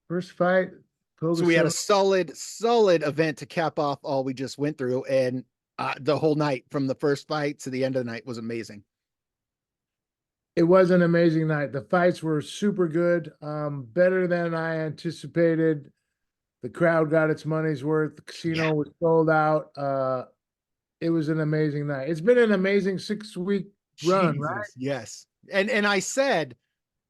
First fight, So Coga we had a 7. solid event to cap off all we just went through, and the whole night from the first fight to the end of the night was amazing. It was an amazing night. The fights were super good, better than I anticipated. The crowd got its money's worth. The Yeah, casino was sold out. It was an amazing night. It's been an amazing 6 week run, right? Jesus, yes. And I said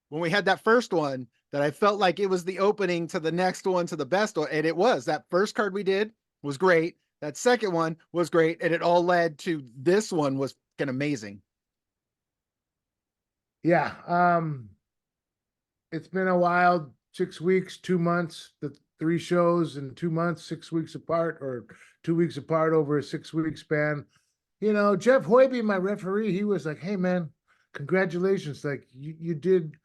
when we had that first one that I felt like it was the opening to the next one to the best one, and it was. That first card we did was great. That second one was great, and it all led to this one was fucking amazing. Yeah. It's been a wild 6 weeks, 2 months, the three shows in 2 months, 6 weeks apart, or 2 weeks apart over a 6 week span. Jeff Hoiby, my referee, he was like, "Hey man, congratulations. Like you did,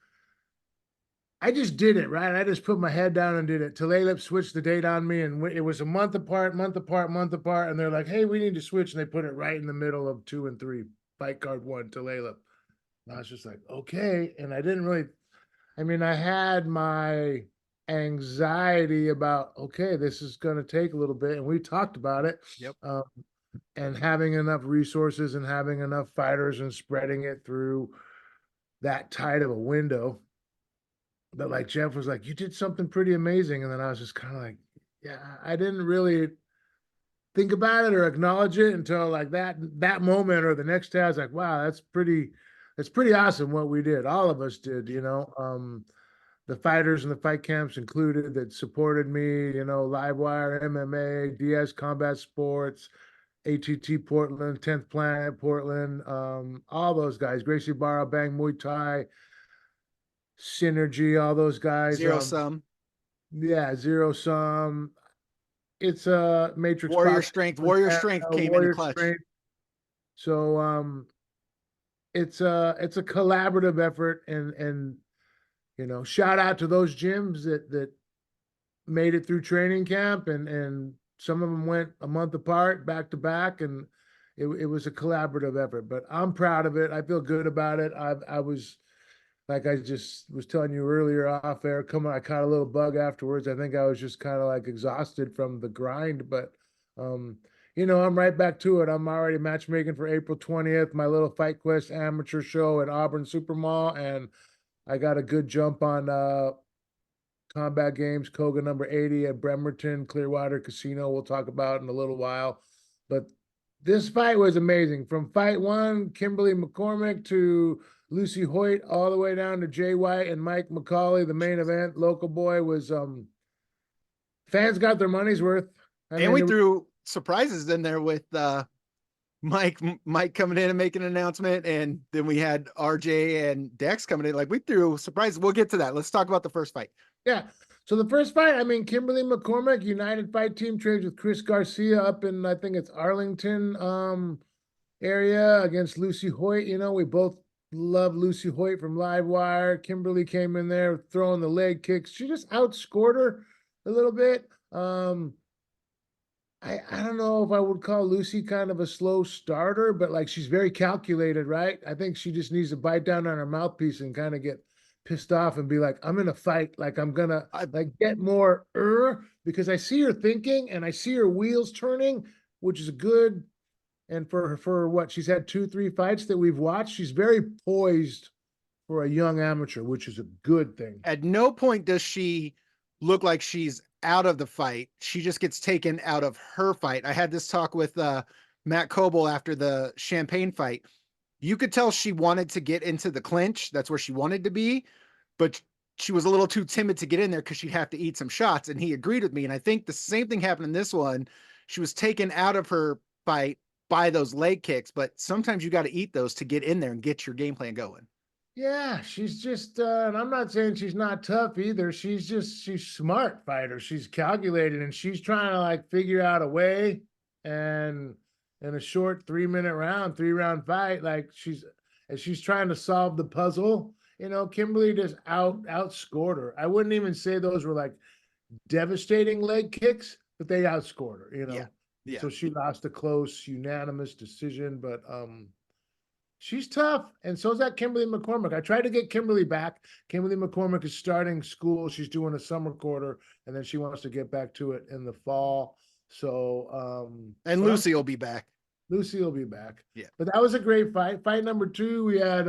I just did it, right? I just put my head down and did it." Taleb switched the date on me, and it was a month apart, month apart, month apart. And they're like, "Hey, we need to switch." And they put it right in the middle of 2 and 3, fight card one, Taleb. And I was just like, okay. And I didn't really, I mean, I had my anxiety about, okay, this is going to take a little bit. And we talked about it. Yep. Um, and having enough resources and having enough fighters and spreading it through that tight of a window. But like Jeff was like, you did something pretty amazing. And then I was just kind of like, yeah, I didn't really think about it or acknowledge it until like that moment or the next day. I was like, wow, that's pretty awesome what we did. All of us did, the fighters and the fight camps included that supported me, Livewire, MMA, DS Combat Sports, ATT Portland, 10th Planet Portland, all those guys, Gracie Barra, Bang Muay Thai, Synergy, all those guys. Zero sum. Yeah, Zero Sum. It's a Matrix Warrior Box, strength. Warrior strength came in Warrior clutch. Strength. So it's a collaborative effort, and shout out to those gyms that made it through training camp, and some of them went a month apart, back to back, and it was a collaborative effort. But I'm proud of it. I feel good about it. I was like I just was telling you earlier off air. I caught a little bug afterwards. I think I was just kind of like exhausted from the grind, but um, I'm right back to it. I'm already matchmaking for April 20th, my little Fight Quest amateur show at Auburn Super Mall, and I got a good jump on Combat Games, Koga number 80 at Bremerton Clearwater Casino. We'll talk about in a little while. But this fight was amazing. From fight one, Kimberly McCormick to Lucy Hoyt, all the way down to Jay White and Mike McCauley. The main event, local boy, was fans got their money's worth. I And mean, we it was, threw surprises in there with Mike coming in and making an announcement, and then we had RJ and Dex coming in. Like we threw surprises. We'll get to that. Let's talk about the first fight. yeah. So the first fight, I mean, Kimberly McCormick, United Fight Team, trains with Chris Garcia up in, I think it's Arlington area, against Lucy Hoyt. We both love Lucy Hoyt from Livewire. Kimberly came in there throwing the leg kicks. She just outscored her a little bit. I don't know if I would call Lucy kind of a slow starter, but like she's very calculated, right? I think she just needs to bite down on her mouthpiece and kind of get pissed off and be like, I'm in a fight. Like I'm gonna I, like get more because I see her thinking and I see her wheels turning, which is good. And for what she's had 2, 3 fights that we've watched, she's very poised for a young amateur, which is a good thing. at no point does she look like she's out of the fight. She just gets taken out of her fight. I had this talk with Matt Coble after the Champagne fight. You could tell she wanted to get into the clinch. That's where she wanted to be, but she was a little too timid to get in there because she'd have to eat some shots. And he agreed with me. And I think the same thing happened in this one. She was taken out of her fight by those leg kicks, but sometimes you got to eat those to get in there and get your game plan going. Yeah, she's just, and I'm not saying she's not tough either. She's smart fighter. She's calculated, and she's trying to like figure out a way. And in a short 3 minute round, 3 round fight, like she's trying to solve the puzzle. Kimberly just outscored her. I wouldn't even say those were like devastating leg kicks, but they outscored her. Yeah. Yeah. So she lost a close, unanimous decision, but She's tough, and so's that Kimberly McCormick. I tried to get Kimberly back. Kimberly McCormick is starting school. She's doing a summer quarter, and then she wants to get back to it in the fall. So, And but Lucy will be back. Lucy will be back. Yeah. But that was a great fight. Fight number 2, we had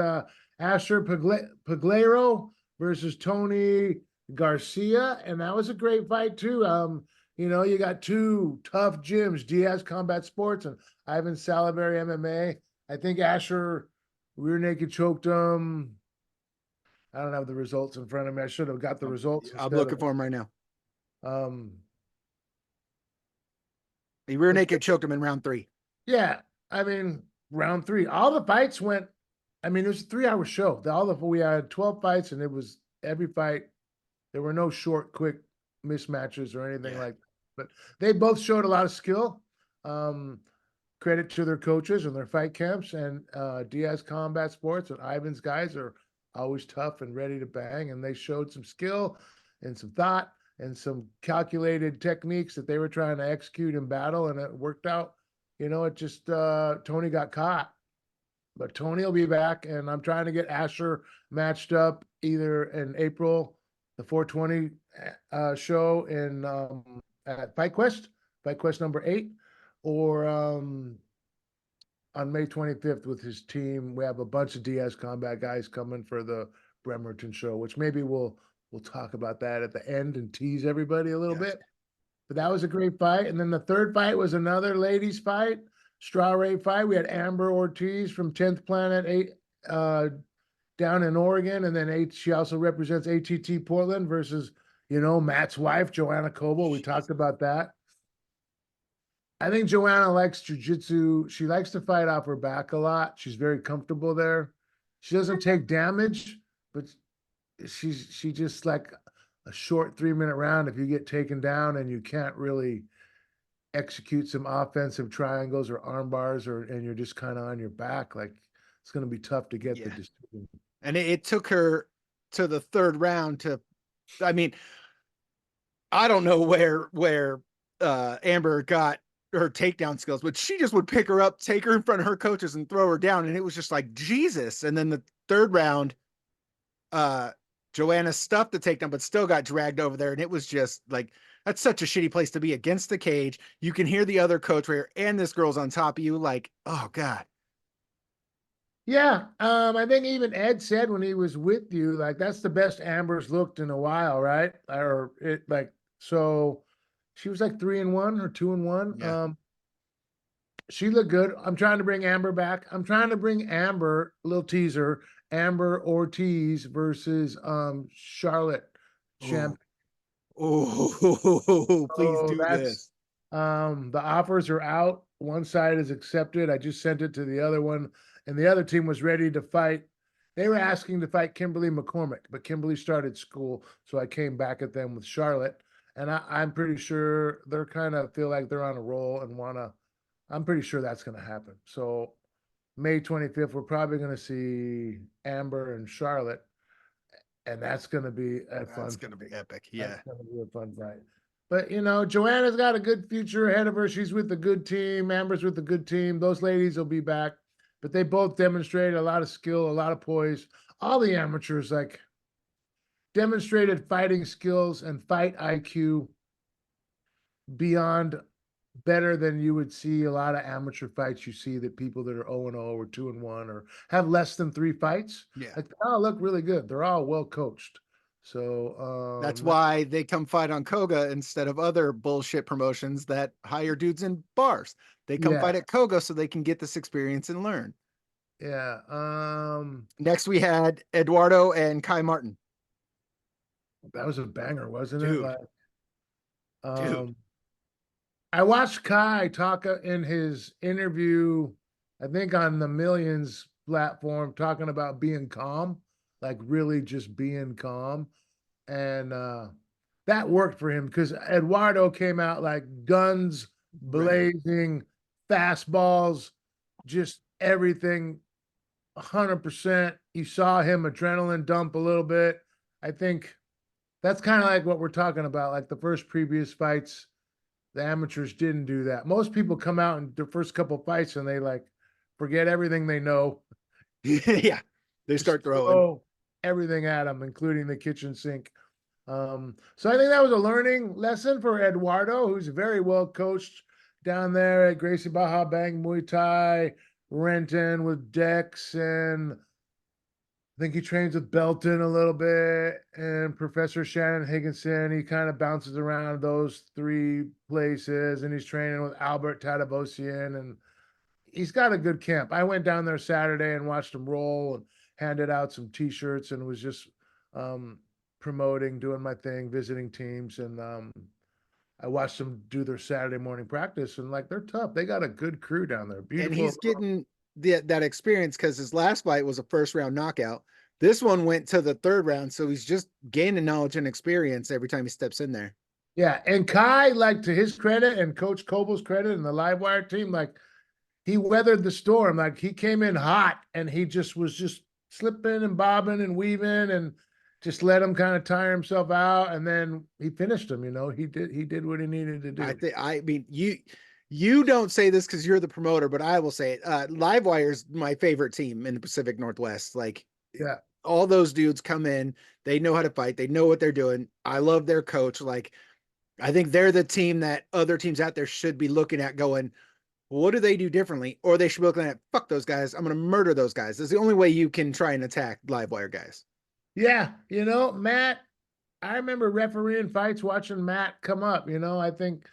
Asher Paglero versus Tony Garcia, and that was a great fight too. You got two tough gyms, Diaz Combat Sports and Ivan Salaverry MMA. I think Asher rear naked choked him. I don't have the results in front of me. I should have got the results. I'm looking for him right now. Um, He rear naked choked him in round 3. yeah, I mean, round 3, all the fights went. I mean, it was a 3-hour show. We had 12 fights, and it was every fight. There were no short, quick mismatches or anything like that. But they both showed a lot of skill. Credit to their coaches and their fight camps, and Diaz Combat Sports and Ivan's guys are always tough and ready to bang, and they showed some skill and some thought and some calculated techniques that they were trying to execute in battle, and it worked out. It just Tony got caught, but Tony will be back, and I'm trying to get Asher matched up either in April, the 420 show in at Fight Quest number 8, or on May 25th with his team. We have a bunch of Diaz Combat guys coming for the Bremerton show, which maybe we'll talk about that at the end and tease everybody a little bit. But that was a great fight. And then the third fight was another ladies fight, strawweight fight. We had Amber Ortiz from 10th Planet 8 down in Oregon, and then she also represents ATT Portland versus Matt's wife, Joanna Coble. We talked about that. I think Joanna likes jujitsu. She likes to fight off her back a lot. She's very comfortable there. She doesn't take damage, but she just like a short 3-minute round. If you get taken down and you can't really execute some offensive triangles or arm bars, and you're just kind of on your back, like it's going to be tough to get the decision. And it took her to the third round to, I mean, I don't know where Amber got her takedown skills, but she just would pick her up, take her in front of her coaches and throw her down. And it was just like, Jesus. And then the third round, Joanna stuffed the takedown, but still got dragged over there. And it was just like, that's such a shitty place to be, against the cage. You can hear the other coach right here, and this girl's on top of you. Like, oh God. Yeah. I think even Ed said when he was with you, like, that's the best Amber's looked in a while, right? So she was like 3-1 or 2-1. Yeah. She looked good. I'm trying to bring Amber back. I'm trying to bring Amber, little teaser, Amber Ortiz versus Charlotte Champ. Oh, please do this. The offers are out. One side is accepted. I just sent it to the other one, and the other team was ready to fight. They were asking to fight Kimberly McCormick, but Kimberly started school, so I came back at them with Charlotte. And I'm pretty sure they're kind of feel like they're on a roll and I'm pretty sure that's going to happen. So May 25th, we're probably going to see Amber and Charlotte, and that's going to be a fun. That's going to be epic. Yeah. That's going to be a fun fight. But, Joanna's got a good future ahead of her. She's with a good team. Amber's with a good team. Those ladies will be back. But they both demonstrated a lot of skill, a lot of poise. All the amateurs, like, demonstrated fighting skills and fight IQ beyond better than you would see a lot of amateur fights. You see that people that are 0-0 or 2-1 or have less than 3 fights. Yeah. Like, they all look really good. They're all well coached. So that's why they come fight on Coga instead of other bullshit promotions that hire dudes in bars. They come fight at Coga so they can get this experience and learn. Yeah. Next we had Eduardo and Kai Martin. That was a banger, wasn't Dude. it? Dude. I watched Kai talk in his interview, I think on the Millions platform, talking about being calm, like really just being calm. And that worked for him because Eduardo came out like guns blazing, fastballs, just everything 100%. You saw him adrenaline dump a little bit. I think that's kind of like what we're talking about. Like the first previous fights, the amateurs didn't do that. Most people come out in the first couple fights and they like forget everything they know Yeah, they Just start throwing. throw everything at him, including the kitchen sink. So I think that was a learning lesson for Eduardo, who's very well coached down there at Gracie Baja Bang Muay Thai, Renton with Dex, and I think he trains with Belton a little bit, and Professor Shannon Higginson. He kind of bounces around those three places, and he's training with Albert Tadabosian, and he's got a good camp. I went down there Saturday and watched him roll and handed out some T-shirts and was just um, promoting, doing my thing, visiting teams, and I watched them do their Saturday morning practice, and like they're tough. They got a good crew down there. And Beautiful. he's getting that experience because his last fight was a first round knockout. This one went to the third round, so he's just gaining knowledge and experience every time he steps in there. Yeah, and Kai, like to his credit and Coach Kobel's credit and the Livewire team, like he weathered the storm. Like he came in hot and he just was just slipping and bobbing and weaving and just let him kind of tire himself out. And then he finished him, he did what he needed to do. I mean, you don't say this because you're the promoter, but I will say it. Livewire is my favorite team in the Pacific Northwest. Like, Yeah. all those dudes come in, they know how to fight, they know what they're doing. I love their coach. Like, I think they're the team that other teams out there should be looking at going, what do they do differently? Or they should be looking at, fuck those guys. I'm going to murder those guys. That's the only way you can try and attack Livewire guys. Yeah. Matt, I remember refereeing fights, watching Matt come up. I think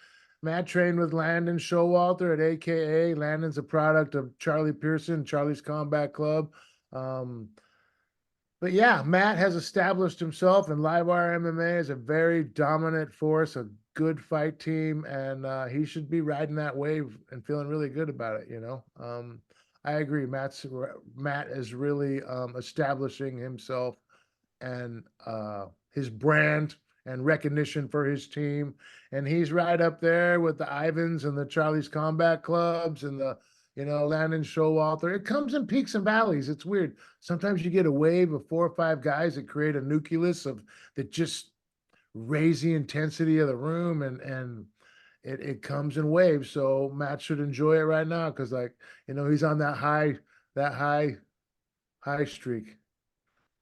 Matt trained with Landon Showalter at AKA. Landon's a product of Charlie Pearson, Charlie's Combat Club. But yeah, Matt has established himself in Livewire MMA as a very dominant force, a good fight team, and he should be riding that wave and feeling really good about it. I agree. Matt is really establishing himself and his brand and recognition for his team. And he's right up there with the Ivans and the Charlie's Combat Clubs and the Landon Showalter. It comes in peaks and valleys. It's weird. Sometimes you get a wave of 4 or 5 guys that create a nucleus that just raise the intensity of the room, and it comes in waves. So Matt should enjoy it right now because he's on that high streak.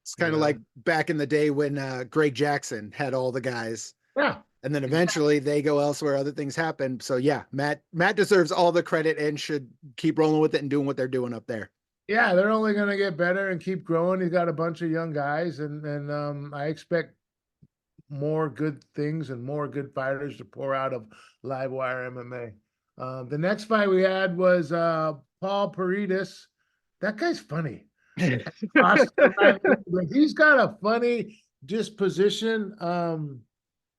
It's kind of like back in the day when Greg Jackson had all the guys. Yeah. And then eventually they go elsewhere, other things happen. So yeah, Matt deserves all the credit and should keep rolling with it and doing what they're doing up there. Yeah, they're only going to get better and keep growing. He's got a bunch of young guys, and I expect more good things and more good fighters to pour out of Livewire MMA. The next fight we had was Paul Paredes. That guy's funny. He's got a funny disposition.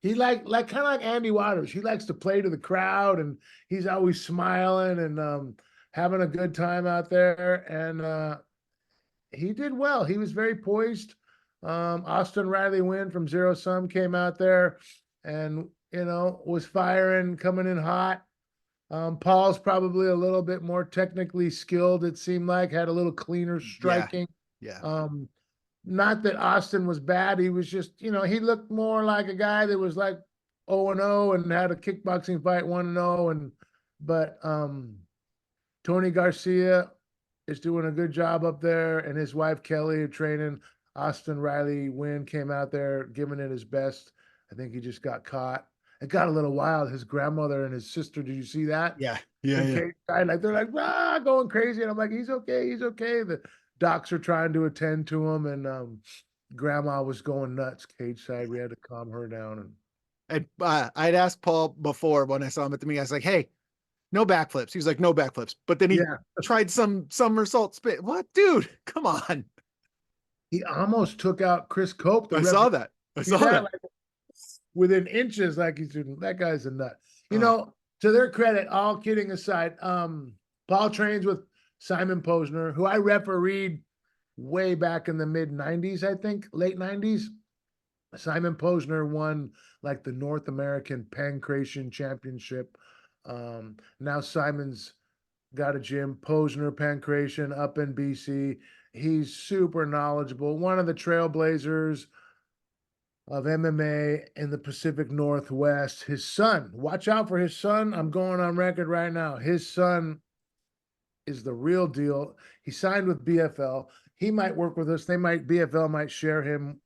He kind of like Andy Waters. He likes to play to the crowd, and he's always smiling and having a good time out there. And he did well. He was very poised. Austin Riley Wynn from Zero Sum came out there and was firing, coming in hot. Paul's probably a little bit more technically skilled, it seemed like, had a little cleaner striking. Yeah. Not that Austin was bad. He was just, he looked more like a guy that was like 0-0 and had a kickboxing fight 1-0. But Tony Garcia is doing a good job up there, and his wife Kelly are training. Austin Riley Wynn came out there giving it his best. I think he just got caught. It got a little wild. His grandmother and his sister, did you see that? Yeah. Like they're like going crazy, and I'm like, he's okay. The docs are trying to attend to him, and grandma was going nuts cage side. We had to calm her down. And I'd asked Paul before when I saw him at the meeting, I was like, hey, no backflips. He was like, no backflips. But then he tried some somersault spin. What, dude? Come on. He almost took out Chris Cope. I saw that. Like, within inches, like he's doing. That guy's a nut. To their credit, all kidding aside, Paul trains with Simon Posner, who I refereed way back in the mid 90s, I think, late 90s. Simon Posner won like the North American Pancration Championship. Now Simon's got a gym, Posner Pancration, up in BC. He's super knowledgeable, one of the trailblazers of MMA in the Pacific Northwest. His son, watch out for his son. I'm going on record right now. His son is the real deal. He signed with BFL. he might work with us. BFL might share him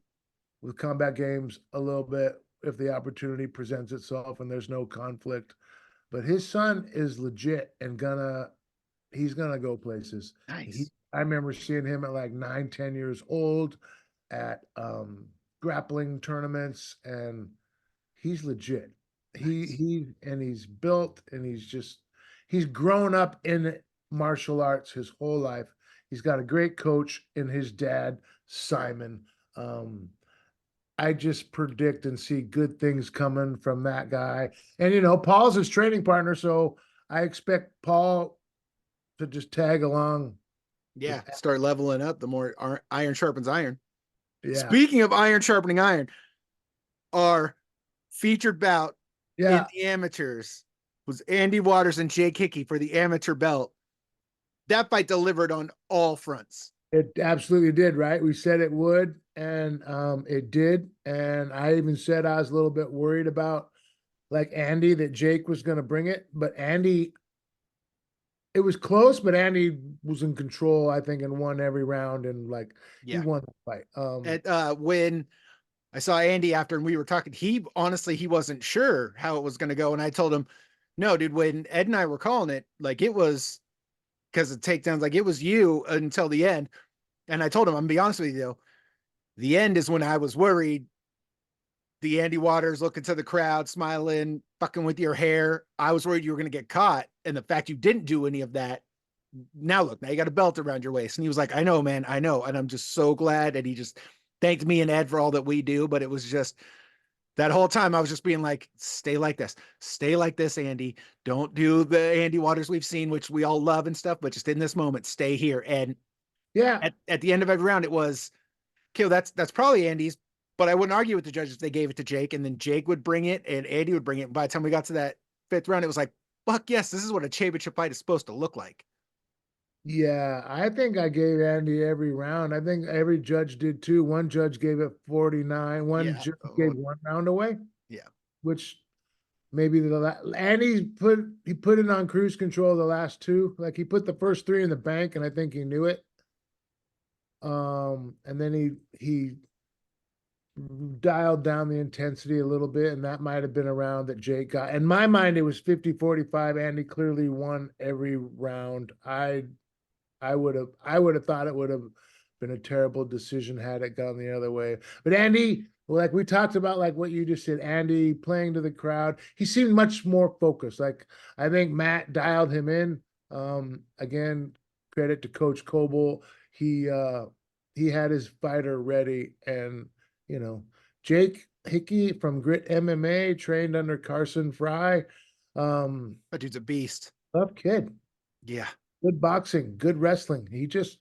with combat games a little bit if the opportunity presents itself and there's no conflict. But his son is legit and he's gonna go places. Nice. I remember seeing him at like 9, 10 years old at grappling tournaments, and he's legit. Nice. He's built, and he's grown up in martial arts his whole life. He's got a great coach in his dad, Simon. Um, I just predict and see good things coming from that guy. And Paul's his training partner, so I expect Paul to just tag along with Yeah. Start leveling up the more iron sharpens iron. yeah. Speaking of iron sharpening iron, our featured bout in Yeah, the amateurs was Andy Waters and Jake Hickey for the amateur belt. That fight delivered on all fronts. it absolutely did, right? We said it would, and it did. And I even said I was a little bit worried about like Andy that Jake was going to bring it, but Andy, it was close, but Andy was in control, I think, and won every round, and like he Yeah. won the fight. And when I saw Andy after and we were talking, he honestly he wasn't sure how it was going to go. And I told him, no, dude, when Ed and I were calling it, like it was because of takedowns, like it was you until the end. And I told him, I'm gonna be honest with you though, the end is when I was worried. The Andy Waters looking to the crowd, smiling, fucking with your hair. I was worried you were going to get caught. And the fact you didn't do any of that, now look, now you got a belt around your waist. And he was like, I know, man, I know. And I'm just so glad. And he just thanked me and Ed for all that we do. But it was just that whole time I was just being like, stay like this. Stay like this, Andy. Don't do the Andy Waters we've seen, which we all love and stuff, but just in this moment, stay here. And yeah, at the end of every round, it was, okay, well, that's probably Andy's, but I wouldn't argue with the judges if they gave it to Jake, and then Jake would bring it and Andy would bring it. And by the time we got to that fifth round, it was like, fuck yes, this is what a championship fight is supposed to look like. yeah. I think I gave Andy every round. I think every judge did too. One judge gave it 49. One Yeah. judge gave Oh, one round away, yeah. which maybe Andy put it on cruise control the last two. Like he put the first three in the bank, and I think he knew it. And then he dialed down the intensity a little bit, and that might have been a round that Jake got. In my mind, it was 50-45. Andy clearly won every round. I would have thought it would have been a terrible decision had it gone the other way. But Andy, like we talked about, like what you just said, Andy playing to the crowd, he seemed much more focused. Like I think Matt dialed him in. Again, credit to Coach Coble. He had his fighter ready, and you know, Jake Hickey from Grit MMA, trained under Carson Fry. That dude's a beast. Tough kid, Yeah. good boxing, good wrestling. He just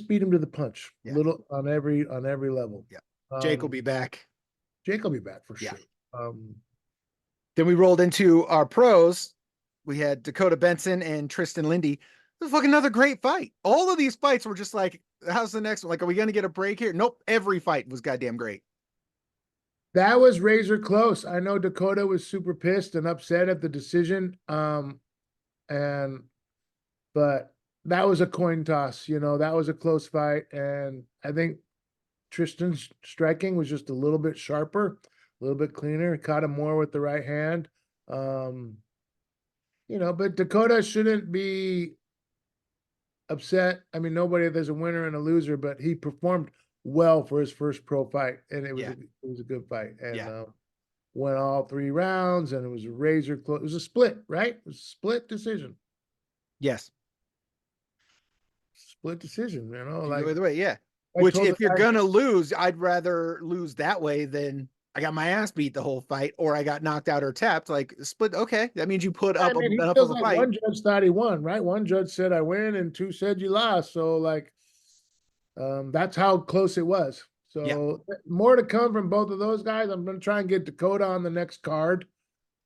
beat him to the punch, Yeah. little on every level. Yeah. Jake will Um, be back. Jake will be back for Yeah. sure. Um, Then we rolled into our pros. We had Dakota Benson and Tristan Lindy. It was fucking another great fight. All of these fights were just like, how's the next one? Like, are we going to get a break here? Nope. Every fight was goddamn great. that was razor close. I know Dakota was super pissed and upset at the decision. And but that was a coin toss. That was a close fight, and I think Tristan's striking was just a little bit sharper, a little bit cleaner. Caught him more with the right hand. Um, but Dakota shouldn't be upset. I mean, there's a winner and a loser, but he performed well for his first pro fight, and Yeah. it was a good fight, and Yeah. went all 3 rounds, and it was a razor close. It was a split, right? It was a split decision. Yes. Split decision, You go like either way. Yeah. I Which, told the if you're guy. going to lose, I'd rather lose that way than I got my ass beat the whole fight or I got knocked out or tapped. Like, split. Okay. That means you put I up mean, he enough feels of a like fight. one judge thought he won, right? One judge said I win, and two said you lost. So like, that's how close it was. Yeah. So more to come from both of those guys. I'm going to try and get Dakota on the next card,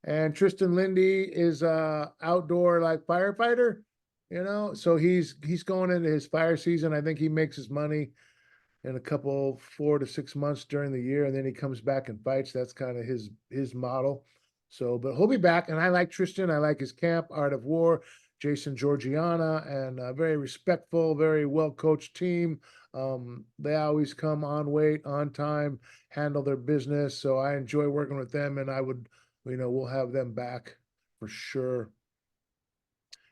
and Tristan Lindy is a outdoor like firefighter, so he's going into his fire season. I think he makes his money in a couple 4 to 6 months during the year, and then he comes back and fights. That's kind of his model. So, but he'll be back, and I like Tristan. I like his camp, Art of War. Jason Georgiana, and a very respectful, very well coached team. They always come on weight, on time, handle their business. So I enjoy working with them, and I would, we'll have them back for sure.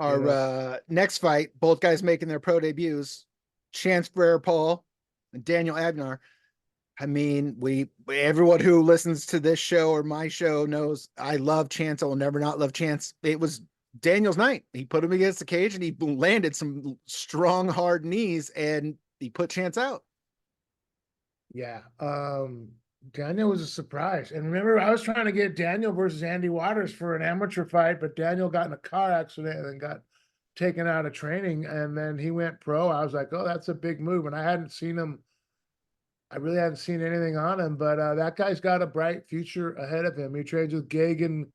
You Our know, next fight, both guys making their pro debuts, Chance Brer Paul and Daniel Abner. I mean, everyone who listens to this show or my show knows I love Chance. I will never not love Chance. It was Daniel's night. He put him against the cage and he landed some strong, hard knees and he put Chance out. yeah. Daniel was a surprise. And remember, I was trying to get Daniel versus Andy Waters for an amateur fight, but Daniel got in a car accident and got taken out of training. And then he went pro. I was like, oh, that's a big move. And I really hadn't seen anything on him, but that guy's got a bright future ahead of him. He trains with Gagan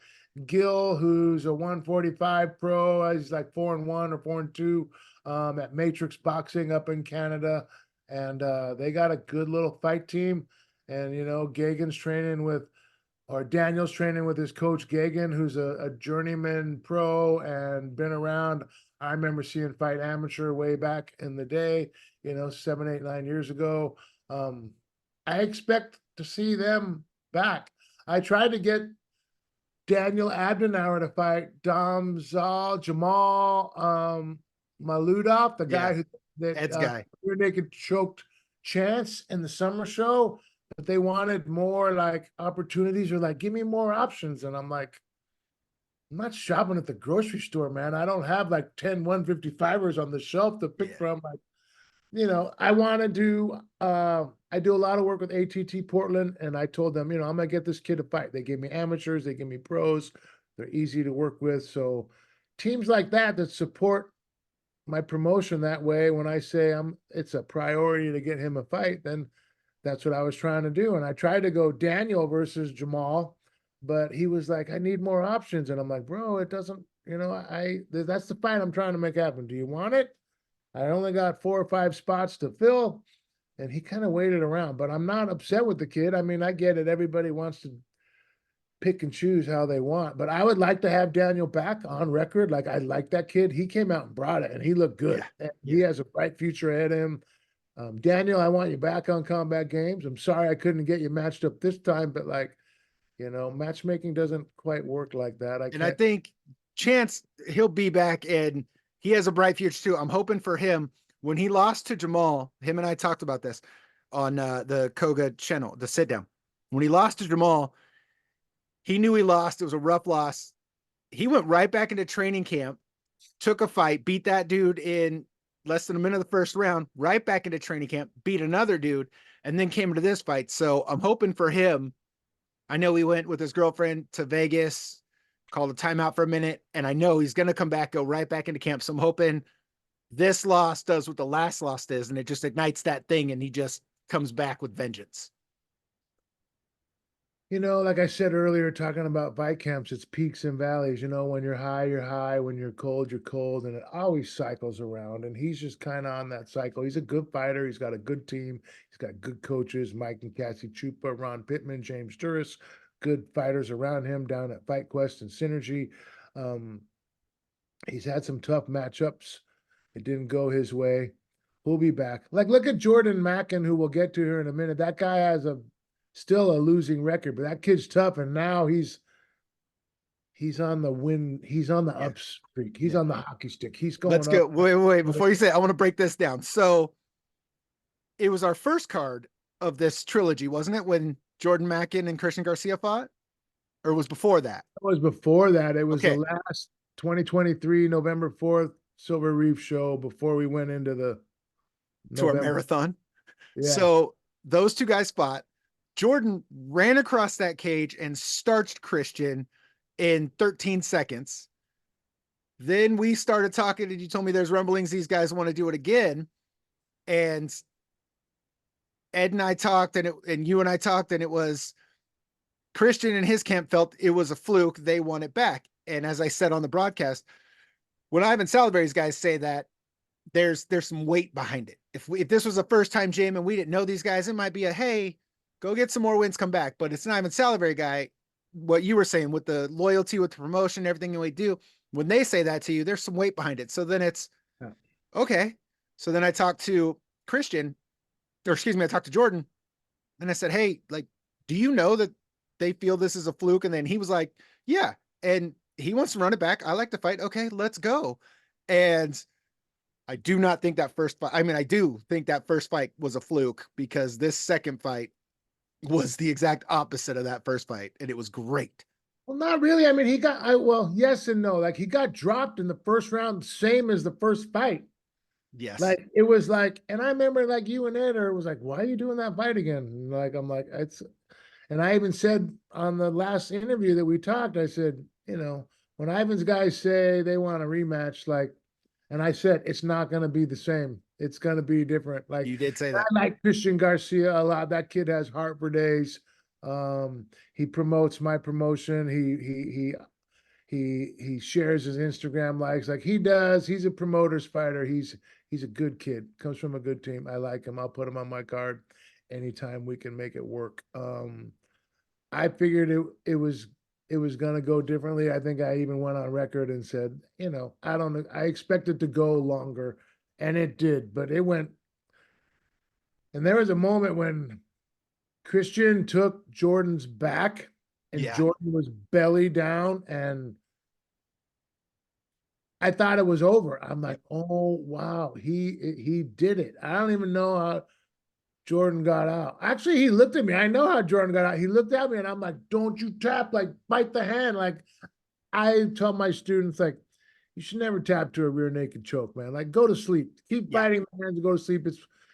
Gill, who's a 145 pro. He's like 4-1 or 4-2 at Matrix Boxing up in Canada. And they got a good little fight team. And, Gagan's training or Daniel's training with his coach Gagan, who's a journeyman pro and been around. I remember seeing fight amateur way back in the day, 7, 8, 9 years ago. I expect to see them back. I tried to get Daniel Abdenauer to fight Jamal Maludov, the guy Ed's guy. rear naked choked Chance in the summer show, but they wanted more like opportunities or like give me more options. And I'm like, I'm not shopping at the grocery store, man. I don't have like 10 155ers on the shelf to pick from. Like, I want to do, I do a lot of work with ATT Portland, and I told them, I'm going to get this kid a fight. They gave me amateurs, they give me pros. They're easy to work with. So teams like that support my promotion that way, when I say it's a priority to get him a fight, then that's what I was trying to do. And I tried to go Daniel versus Jamal, but he was like, I need more options. And I'm like, bro, it doesn't, that's the fight I'm trying to make happen. Do you want it? I only got 4 or 5 spots to fill, and he kind of waited around, but I'm not upset with the kid. I mean, I get it. Everybody wants to pick and choose how they want, but I would like to have Daniel back on record. Like, I like that kid. He came out and brought it, and he looked good. He has a bright future ahead of him. Daniel, I want you back on Combat Games. I'm sorry I couldn't get you matched up this time, but matchmaking doesn't quite work like that. I think Chance, he'll be back and he has a bright future too. I'm hoping for him. When he lost to Jamal, him and I talked about this on the Coga channel, the sit down. When he lost to Jamal, he knew he lost. It was a rough loss. He went right back into training camp, took a fight, beat that dude in less than a minute of the first round, right back into training camp, beat another dude, and then came to this fight. So I'm hoping for him. I know he went with his girlfriend to Vegas, called a timeout for a minute, and I know he's going to come back, go right back into camp. So I'm hoping this loss does what the last loss is, and it just ignites that thing, and he just comes back with vengeance. Like I said earlier, talking about fight camps, it's peaks and valleys. When you're high, you're high. When you're cold, you're cold. And it always cycles around. And he's just kind of on that cycle. He's a good fighter. He's got a good team. He's got good coaches, Mike and Cassie Chupa, Ron Pittman, James Duras, good fighters around him down at Fight Quest and Synergy. He's had some tough matchups. It didn't go his way. We'll be back. Like, look at Jordan Mackin, who we'll get to here in a minute. That guy has still a losing record, but that kid's tough, and now he's on the win. He's on the up streak. He's on the hockey stick. He's going. Let's go. Wait. Before you say it, I want to break this down. So it was our first card of this trilogy, wasn't it? When Jordan Mackin and Christian Garcia fought, or was before that? It was before that. It was the last 2023 November 4th Silver Reef show before we went into the to our marathon. Yeah. So those two guys fought. Jordan ran across that cage and starched Christian in 13 seconds. Then we started talking, and you told me there's rumblings these guys want to do it again. And Ed and I talked, and you and I talked, and it was Christian and his camp felt it was a fluke. They want it back. And as I said on the broadcast, when Ivan Salaberry's guys say that, there's some weight behind it. If this was a first time Jam and we didn't know these guys, it might be hey, go get some more wins, come back. But it's an Ivan Salaberry guy. What you were saying with the loyalty, with the promotion, everything we do, when they say that to you, there's some weight behind it. So then it's Yeah. okay. So then I talked to Christian, or excuse me, I talked to Jordan, and I said, hey, like, do you know that they feel this is a fluke? And then he was like, yeah. And he wants to run it back. I like to fight. Okay, let's go. And I do not think that first fight, I mean, I do think that first fight was a fluke, because this second fight was the exact opposite of that first fight. And it was great. Well, not really. I mean, well, yes and no. Like he got dropped in the first round, same as the first fight. Yes. Like it was like, and I remember like you and Ed was like, why are you doing that fight again? And like I'm like, it's, and I even said on the last interview that we talked, I said, when Ivan's guys say they want a rematch, like, and I said it's not going to be the same. It's going to be different. Like You did say I that. like Christian Garcia a lot. That kid has heart for days. He promotes my promotion. He shares his Instagram likes like he does. He's a promoter's fighter. He's a good kid. Comes from a good team. I like him. I'll put him on my card anytime we can make it work. I figured it was gonna go differently. I think I even went on record and said, I don't know. I expected to go longer, and it did, but it went. And there was a moment when Christian took Jordan's back, and Yeah. Jordan was belly down, and I thought it was over. I'm like, Yep. oh wow, he did it. I don't even know how Jordan got out. Actually, he looked at me. I know how Jordan got out. He looked at me and I'm like, don't you tap, like bite the hand. Like I tell my students, like, you should never tap to a rear naked choke, man. Like go to sleep. Keep Yeah. biting the hands and go to sleep.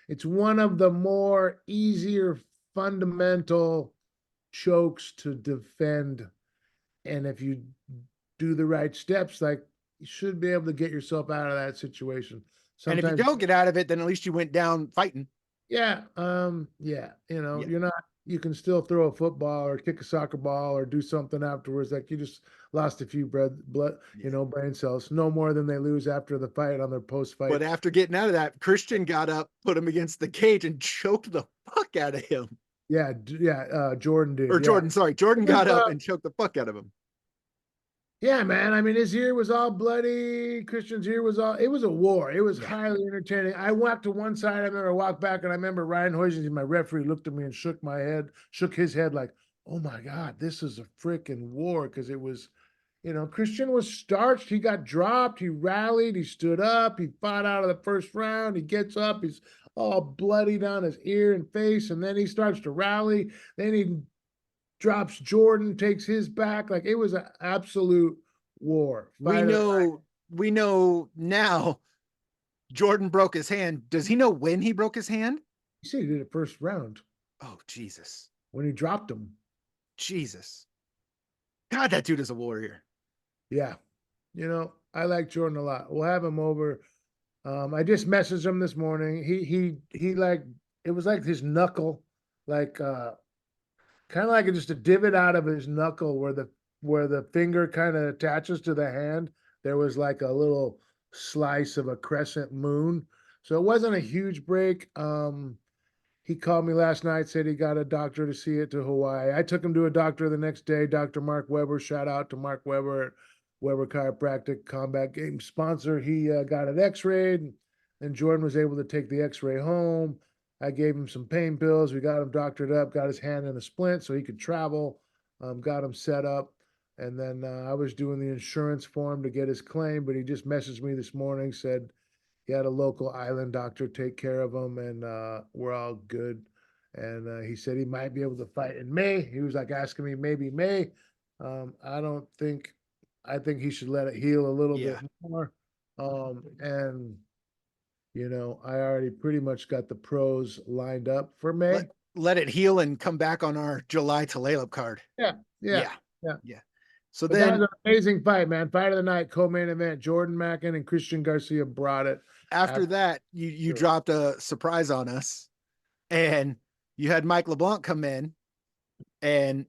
It's one of the more easier fundamental chokes to defend. And if you do the right steps, like you should be able to get yourself out of that situation. And if you Sometimes don't get out of it, then at least you went down fighting. yeah, yeah, Yeah. you're not, you can still throw a football or kick a soccer ball or do something afterwards. Like you just lost a few blood, Yeah. brain cells, no more than they lose after the fight on their post fight. But after getting out of that, Christian got up, put him against the cage, and choked the fuck out of him. Yeah, yeah, Jordan did. Or Yeah. Jordan, sorry. Jordan It was, got up and choked the fuck out of him. yeah, man. I mean, his ear was all bloody. Christian's ear was all, it was a war. It was Yeah. highly entertaining. I walked to one side. I remember I walked back and I remember Ryan Hoyes, my referee, looked at me and shook his head like, oh my God, this is a freaking war. Cause it was, Christian was starched. He got dropped. He rallied. He stood up. He fought out of the first round. He gets up. He's all bloody down his ear and face. And then he starts to rally. Then he drops Jordan, takes his back. Like it was an absolute war. We know now Jordan broke his hand. Does he know when he broke his hand? He said he did it first round Oh, Jesus. when he dropped him. Jesus. God, that dude is a warrior. Yeah. I like Jordan a lot. We'll have him over. I just messaged him this morning. He like it was like his knuckle, like kind of like just a divot out of his knuckle where the finger kind of attaches to the hand. There was like a little slice of a crescent moon. So it wasn't a huge break. He called me last night, said he got a doctor to see it to Hawaii. I took him to a doctor the next day, Dr. Mark Weber. Shout out to Mark Weber at Weber Chiropractic Combat Game sponsor. He got it x-rayed, and Jordan was able to take the x-ray home. I gave him some pain pills. We got him doctored up, got his hand in a splint so he could travel, got him set up. And then I was doing the insurance for him to get his claim, but he just messaged me this morning, said he had a local island doctor take care of him, and we're all good. And he said he might be able to fight in May. He was like asking me maybe May. I don't think. I think he should let it heal a little bit more. And I already pretty much got the pros lined up for May. Let it heal and come back on our July Tulalip card. Yeah. So But then that was an amazing fight, man. Fight of the night, co-main event. Jordan Mackin and Christian Garcia brought it. after that, you dropped a surprise on us, and you had Mike LeBlanc come in, and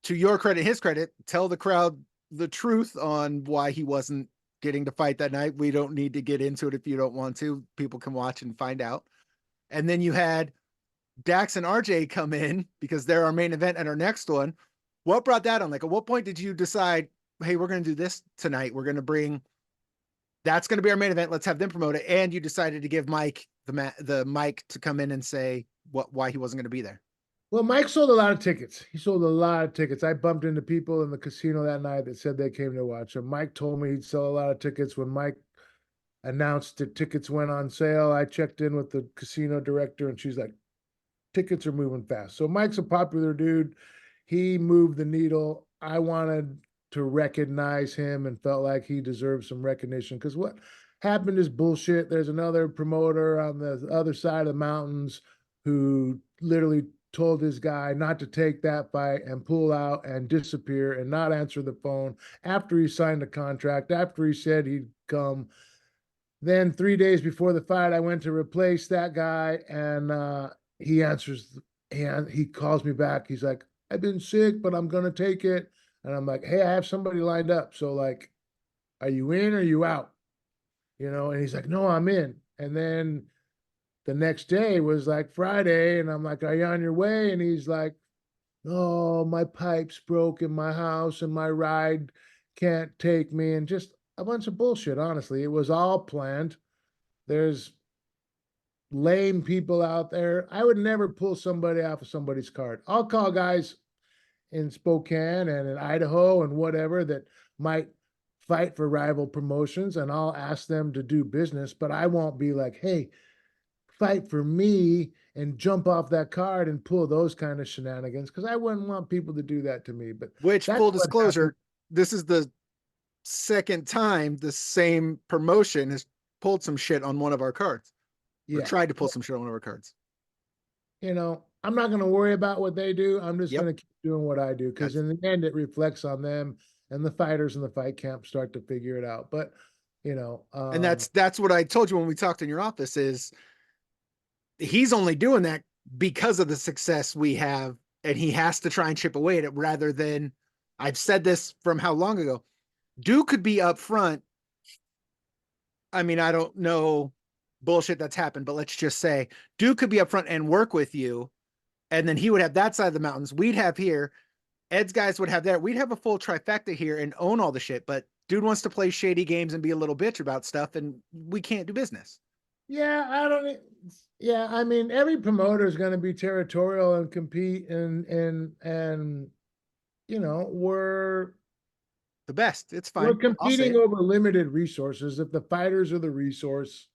to your credit, his credit, tell the crowd the truth on why he wasn't getting to fight that night. We don't need to get into it if you don't want to. People can watch and find out. And then you had Dax and RJ come in because they're our main event and our next one. What brought that on? Like, at what point did you decide, hey, we're going to do this tonight. We're going to bring, that's going to be our main event. Let's have them promote it. And you decided to give Mike the mic to come in and say why he wasn't going to be there. Well, Mike sold a lot of tickets. He sold a lot of tickets. I bumped into people in the casino that night that said they came to watch him. Mike told me he'd sell a lot of tickets. When Mike announced that tickets went on sale, I checked in with the casino director and she's like, tickets are moving fast. So Mike's a popular dude. He moved the needle. I wanted to recognize him and felt like he deserved some recognition because what happened is bullshit. There's another promoter on the other side of the mountains who literally told his guy not to take that fight and pull out and disappear and not answer the phone after he signed the contract, after he said he'd come. Then 3 days before the fight, I went to replace that guy, and he answers, and he calls me back. He's like, "I've been sick, but I'm gonna take it." And I'm like, "Hey, I have somebody lined up. So like, are you in or are you out?" And he's like, "No, I'm in." And then the next day was like Friday, and I'm like, "Are you on your way?" And he's like, "Oh, my pipes broke in my house, and my ride can't take me," and just a bunch of bullshit. Honestly, it was all planned. There's lame people out there. I would never pull somebody off of somebody's card. I'll call guys in Spokane and in Idaho and whatever that might fight for rival promotions, and I'll ask them to do business, but I won't be like, "Hey, fight for me," and jump off that card and pull those kind of shenanigans because I wouldn't want people to do that to me. But Which, that's full what happened. disclosure, this is the second time the same promotion has pulled some shit on one of our cards or Yeah. tried to pull some shit on one of our cards. I'm not going to worry about what they do. I'm just Yep. going to keep doing what I do because That's, in the end, it reflects on them, and the fighters in the fight camp start to figure it out. But, you know, and um, that's what I told you when we talked in your office is he's only doing that because of the success we have, and he has to try and chip away at it rather than, I've said this from how long ago. Duke could be up front. I mean, I don't know bullshit that's happened, but let's just say Duke could be up front and work with you, and then he would have that side of the mountains. We'd have here. Ed's guys would have that. We'd have a full trifecta here and own all the shit. But dude wants to play shady games and be a little bitch about stuff, and we can't do business. yeah, I don't. Yeah, I mean, every promoter is going to be territorial and compete, and we're The best. It's we're fine. I'll say competing it. over limited resources. If the fighters are the resource,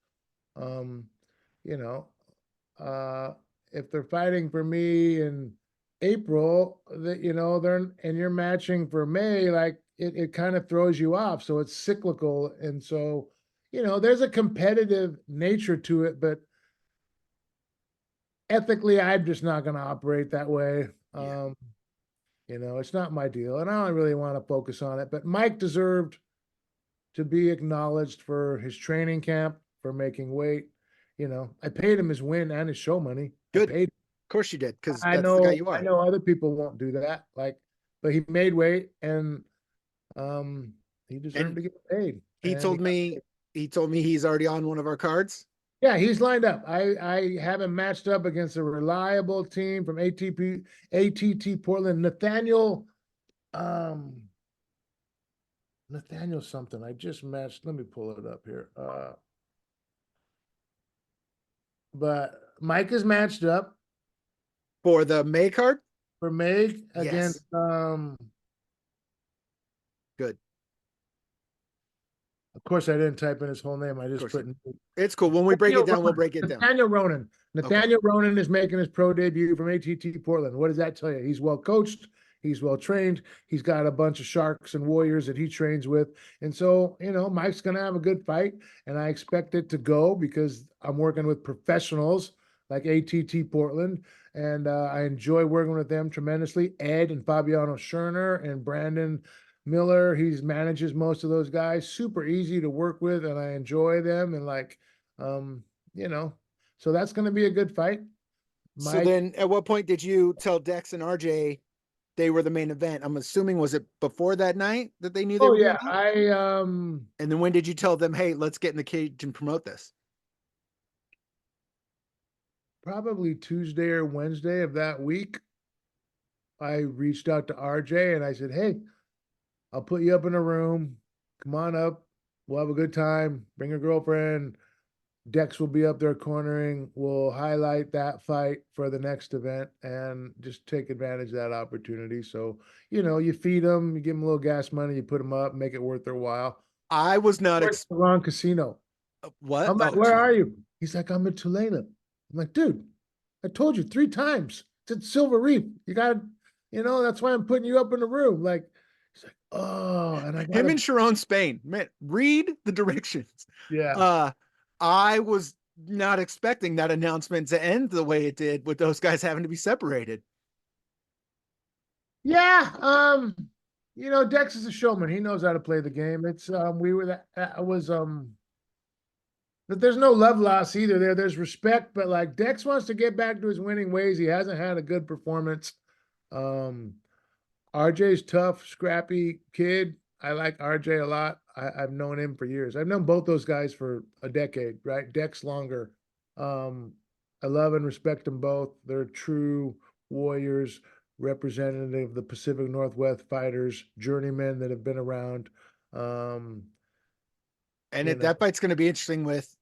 um, you know, uh, if they're fighting for me in April, that they're and you're matching for May, like it kind of throws you off. So it's cyclical, and so there's a competitive nature to it, but ethically, I'm just not going to operate that way. Yeah. It's not my deal, and I don't really want to focus on it. But Mike deserved to be acknowledged for his training camp, for making weight. I paid him his win and his show money. I Good. paid. Of course you did, because I that's the guy know, you I are. know other people won't do that. Like, but he made weight, and um, he deserved And to get paid, he and told me he's already on one of our cards. yeah, he's lined up. I have him matched up against a reliable team from ATT Portland. Um, Nathaniel something. I just matched. Let me pull it up here. But Mike is matched up For the May card. for Meg against Yes. Good. of course I didn't type in his whole name. I Of just course put you. It's cool. When we break it Nathaniel down, we'll Ronan. break it down. Nathaniel Ronan. Okay. Nathaniel Ronan is making his pro debut from ATT Portland. What does that tell you? He's well coached. He's well trained. He's got a bunch of sharks and warriors that he trains with. And so, Mike's going to have a good fight. And I expect it to go because I'm working with professionals like ATT Portland. And I enjoy working with them tremendously. Ed and Fabiano Scherner and Brandon Miller, he manages most of those guys. Super easy to work with, and I enjoy them. And um, you know, so that's going to be a good fight. So Mike, then at what point did you tell Dex and RJ they were the main event? I'm assuming, was it before that night that they knew they oh were doing yeah, that? And then when did you tell them, hey, let's get in the cage and promote this? probably Tuesday or Wednesday of that week, I reached out to RJ and I said, "Hey, I'll put you up in a room. Come on up. We'll have a good time. Bring your girlfriend. Dex will be up there cornering. We'll highlight that fight for the next event and just take advantage of that opportunity. So, you feed them, you give them a little gas money, you put them up, make it worth their while. I was not Where's the wrong casino? what? I'm like, Oh, where geez. are you? He's like, I'm in Tulane. I'm like, dude, I told you 3 times. It's at Silver Reef. You got, that's why I'm putting you up in the room. Like, he's like, oh, and I Him gotta, and Sharon Spain. Man, read the directions. yeah. Uh, I was not expecting that announcement to end the way it did with those guys having to be separated. Yeah, Dex is a showman. He knows how to play the game. It's we were that I was but there's no love loss either there. There's respect, but like Dex wants to get back to his winning ways. He hasn't had a good performance. Um RJ's tough, scrappy kid. I like RJ a lot. I've known him for years. I've known both those guys for a decade, right? Dex longer. Um, I love and respect them both. They're true warriors, representative of the Pacific Northwest fighters, journeymen that have been around. Um, And you know, that fight's going to be interesting with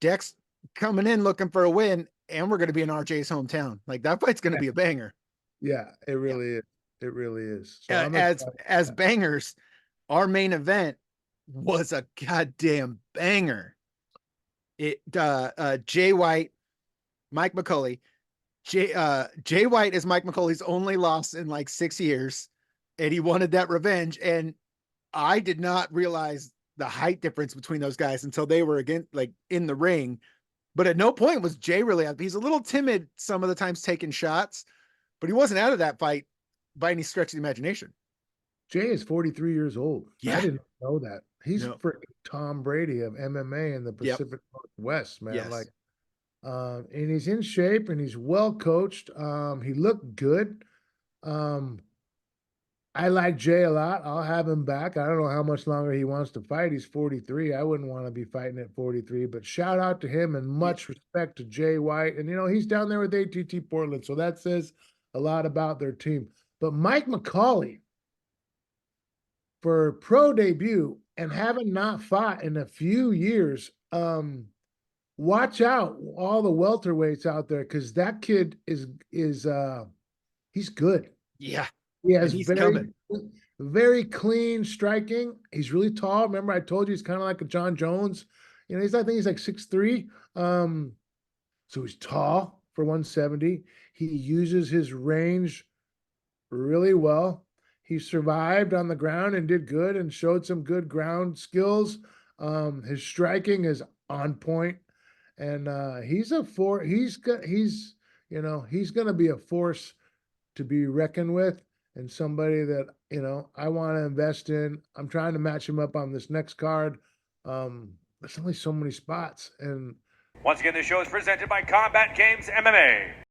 Dex coming in looking for a win, and we're going to be in RJ's hometown. Like that fight's going to be a banger. yeah, it Yeah. really is. It really is. So I'm As excited. bangers, our main event was a goddamn banger. Jay White, Mike McCulley. Jay White is Mike McCulley's only loss in like 6 years, and he wanted that revenge. And I did not realize the height difference between those guys until they were again like in the ring. But at no point was Jay really out. He's a little timid some of the times taking shots, but he wasn't out of that fight by any stretch of the imagination. Jay is 43 years old. I Yeah. didn't know that. He's No. freaking Tom Brady of MMA in the Yep. Pacific Northwest, man. Yes. Like, and he's in shape and he's well coached. He looked good. Um, I like Jay a lot. I'll have him back. I don't know how much longer he wants to fight. He's 43. I wouldn't want to be fighting at 43, but shout out to him and Yeah. much respect to Jay White. And, he's down there with ATT Portland. So that says a lot about their team. But Mike McCauley, for pro debut and having not fought in a few years, watch out all the welterweights out there because that kid is he's good. Yeah. He And has he's coming. very clean striking. He's really tall. Remember, I told you he's kind of like a John Jones. I think he's like 6'3". So he's tall for 170. He uses his range really well. He survived on the ground and did good and showed some good ground skills. His striking is on point, and he's a for he's going to be a force to be reckoned with and somebody that I want to invest in. I'm trying to match him up on this next card. There's only so many spots, and Once again, the show is presented by Combat Games MMA.